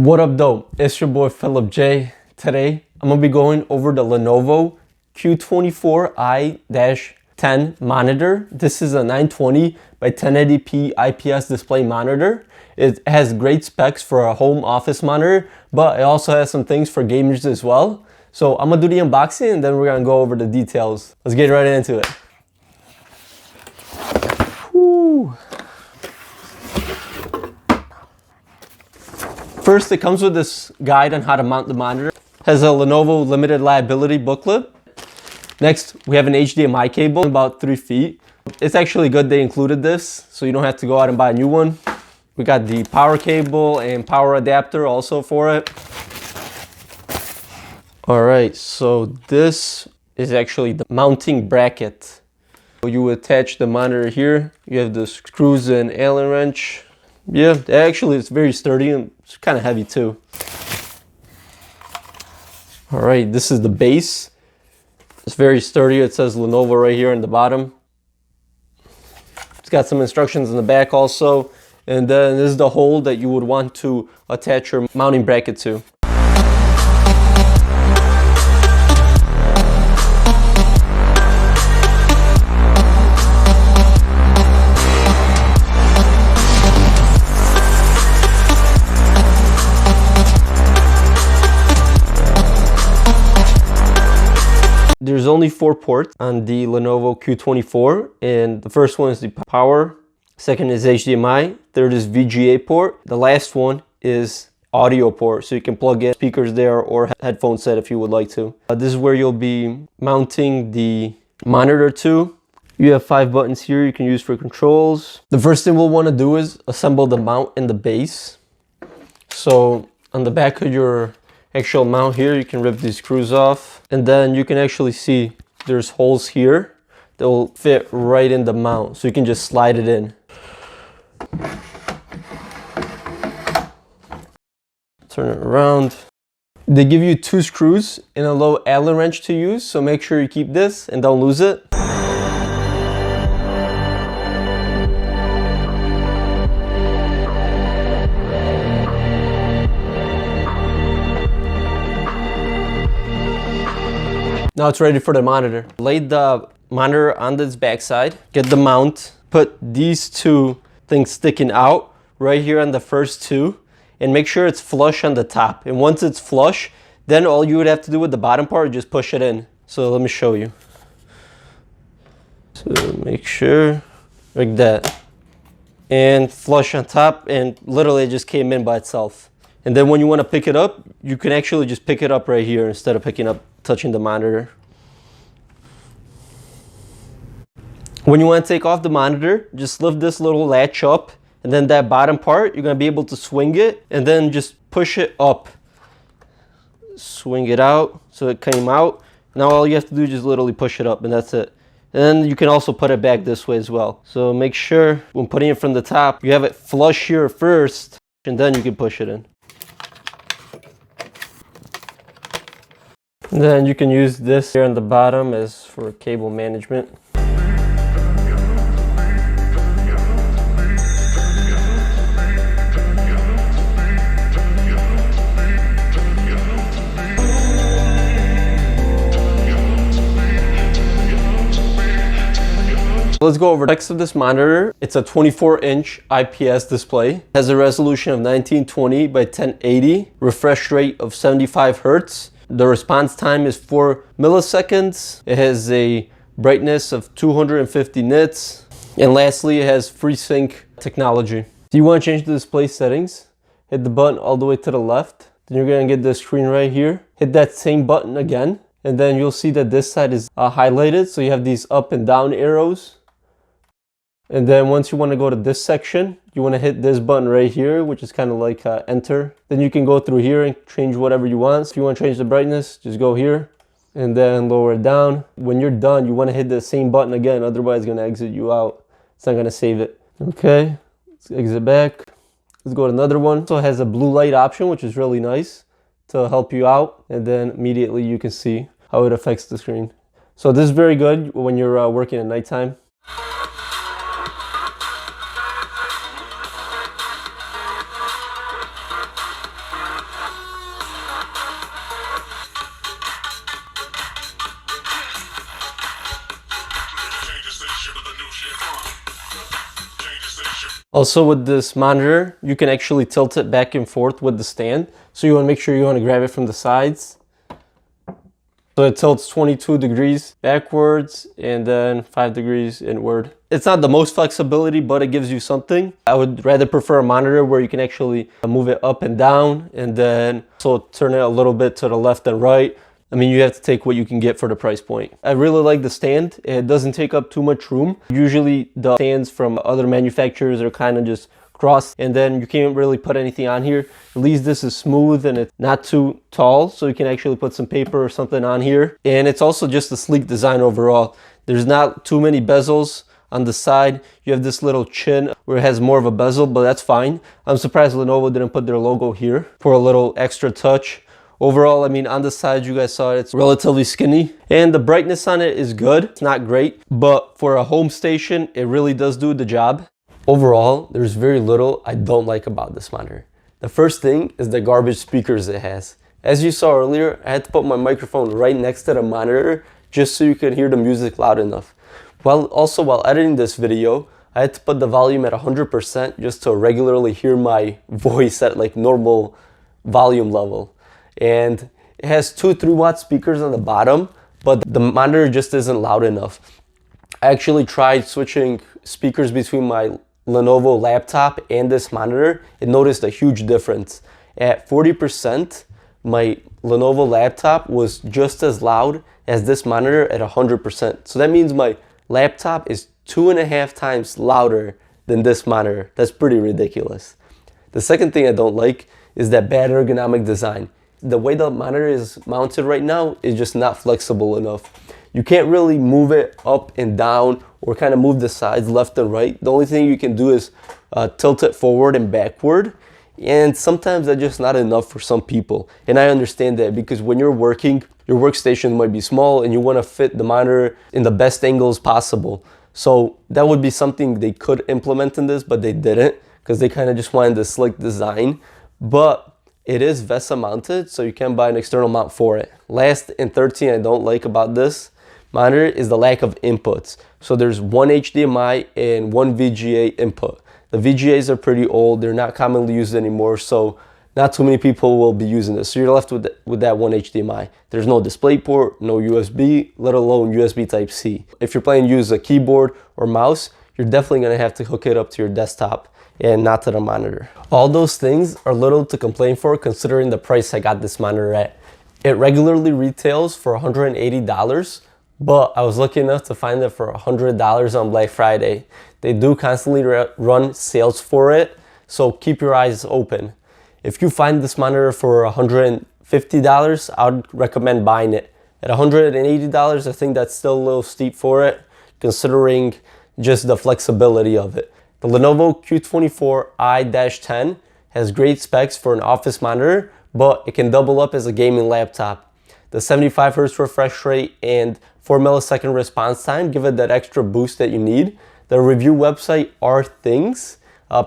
What up though, it's your boy Filip J. Today I'm going to be going over the Lenovo Q24i-10 monitor. This is a 920 by 1080p IPS display monitor. It has great specs for a home office monitor, but it also has some things for gamers as well. So I'm going to do the unboxing and then we're going to go over the details. Let's get right into it. Whew. First, it comes with this guide on how to mount the monitor. It has a Lenovo limited liability booklet. Next, we have an HDMI cable, about 3 feet. It's actually good they included this, so you don't have to go out and buy a new one. We got the power cable and power adapter also for it. All right, so this is actually the mounting bracket. You attach the monitor here. You have the screws and Allen wrench. Yeah, actually it's very sturdy and it's kind of heavy too. All right, this is the base. It's very sturdy. It says Lenovo right here on the bottom. It's got some instructions in the back also. And then this is the hole that you would want to attach your mounting bracket to. There's only 4 ports on the Lenovo Q24, and the first one is the power, second is HDMI, third is VGA port, the last one is audio port, so you can plug in speakers there or headphone set if you would like to. This is where you'll be mounting the monitor to. You have 5 buttons here you can use for controls. The first thing we'll want to do is assemble the mount and the base. So on the back of your actual mount here, you can rip these screws off, and then you can actually see there's holes here that will fit right in the mount, so you can just slide it in. Turn it around. They give you 2 screws and a low Allen wrench to use, so make sure you keep this and don't lose it. Now it's ready for the monitor. Lay the monitor on its backside, get the mount, put these 2 things sticking out right here on the first 2, and make sure it's flush on the top. And once it's flush, then all you would have to do with the bottom part is just push it in. So let me show you. So make sure, like that. And flush on top, and literally it just came in by itself. And then when you want to pick it up, you can actually just pick it up right here instead of touching the monitor. When you want to take off the monitor, just lift this little latch up, and then that bottom part, you're going to be able to swing it, and then just push it up. Swing it out, so it came out. Now all you have to do is just literally push it up, and that's it. And then you can also put it back this way as well. So make sure when putting it from the top, you have it flush here first, and then you can push it in. And then you can use this here on the bottom as for cable management. Let's go over the specs of this monitor. It's a 24-inch IPS display. It has a resolution of 1920 by 1080, refresh rate of 75 Hertz. The response time is 4 milliseconds. It has a brightness of 250 nits. And lastly, it has FreeSync technology. If you want to change the display settings, hit the button all the way to the left. Then you're going to get the screen right here. Hit that same button again. And then you'll see that this side is highlighted. So you have these up and down arrows. And then once you want to go to this section, you want to hit this button right here, which is kind of like enter. Then you can go through here and change whatever you want. If you want to change the brightness, just go here and then lower it down. When you're done, you want to hit the same button again, otherwise it's going to exit you out. It's not going to save it. Okay, let's exit back. Let's go to another one. So it has a blue light option, which is really nice to help you out. And then immediately you can see how it affects the screen. So this is very good when you're working at nighttime. Also with this monitor, you can actually tilt it back and forth with the stand. So you want to make sure you want to grab it from the sides. So it tilts 22 degrees backwards and then 5 degrees inward. It's not the most flexibility, but it gives you something. I would rather prefer a monitor where you can actually move it up and down and then so turn it a little bit to the left and right. I mean, you have to take what you can get for the price point. I really like the stand. It doesn't take up too much room. Usually the stands from other manufacturers are kind of just crossed and then you can't really put anything on here. At least this is smooth and it's not too tall, so you can actually put some paper or something on here. And it's also just a sleek design overall. There's not too many bezels on the side. You have this little chin where it has more of a bezel, but that's fine. I'm surprised Lenovo didn't put their logo here for a little extra touch. Overall, I mean, on the side, you guys saw it, it's relatively skinny. And the brightness on it is good. It's not great, but for a home station, it really does do the job. Overall, there's very little I don't like about this monitor. The first thing is the garbage speakers it has. As you saw earlier, I had to put my microphone right next to the monitor just so you could hear the music loud enough. While editing this video, I had to put the volume at 100% just to regularly hear my voice at like normal volume level. And it has two 3-watt speakers on the bottom, but the monitor just isn't loud enough. I actually tried switching speakers between my Lenovo laptop and this monitor and noticed a huge difference. At 40%, my Lenovo laptop was just as loud as this monitor at 100%. So that means my laptop is 2.5 times louder than this monitor. That's pretty ridiculous. The second thing I don't like is that bad ergonomic design. The way the monitor is mounted right now is just not flexible enough. You can't really move it up and down or kind of move the sides left and right. The only thing you can do is tilt it forward and backward. And sometimes that's just not enough for some people. And I understand that because when you're working, your workstation might be small and you want to fit the monitor in the best angles possible. So that would be something they could implement in this, but they didn't because they kind of just wanted the slick design. But it is VESA mounted, so you can buy an external mount for it. Last and third thing I don't like about this monitor is the lack of inputs. So there's one HDMI and one VGA input. The VGAs are pretty old, they're not commonly used anymore, so not too many people will be using this. So you're left with that one HDMI. There's no DisplayPort, no USB, let alone USB Type-C. If you're planning to use a keyboard or mouse, you're definitely gonna have to hook it up to your desktop and not to the monitor. All those things are little to complain for considering the price I got this monitor at. It regularly retails for $180, but I was lucky enough to find it for $100 on Black Friday. They do constantly run sales for it, so keep your eyes open. If you find this monitor for $150, I would recommend buying it. At $180, I think that's still a little steep for it, considering just the flexibility of it. The Lenovo Q24i-10 has great specs for an office monitor, but it can double up as a gaming laptop. The 75 Hz refresh rate and 4 millisecond response time give it that extra boost that you need. The review website rthings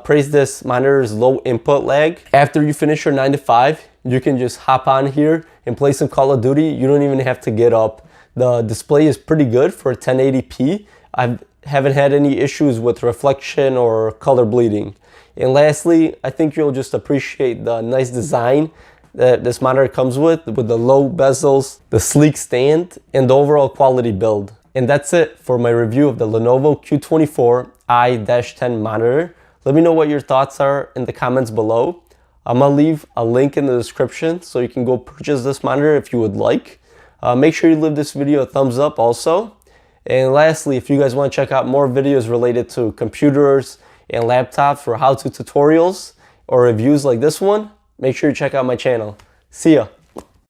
praised this monitor's low input lag. After you finish your 9 to 5, you can just hop on here and play some Call of Duty. You don't even have to get up. The display is pretty good for 1080p. I haven't had any issues with reflection or color bleeding. And lastly, I think you'll just appreciate the nice design that this monitor comes with the low bezels, the sleek stand, and the overall quality build. And that's it for my review of the Lenovo Q24i-10 monitor. Let me know what your thoughts are in the comments below. I'm gonna leave a link in the description so you can go purchase this monitor if you would like. Make sure you leave this video a thumbs up also. And lastly, if you guys want to check out more videos related to computers and laptops for how-to tutorials or reviews like this one, make sure you check out my channel. See ya!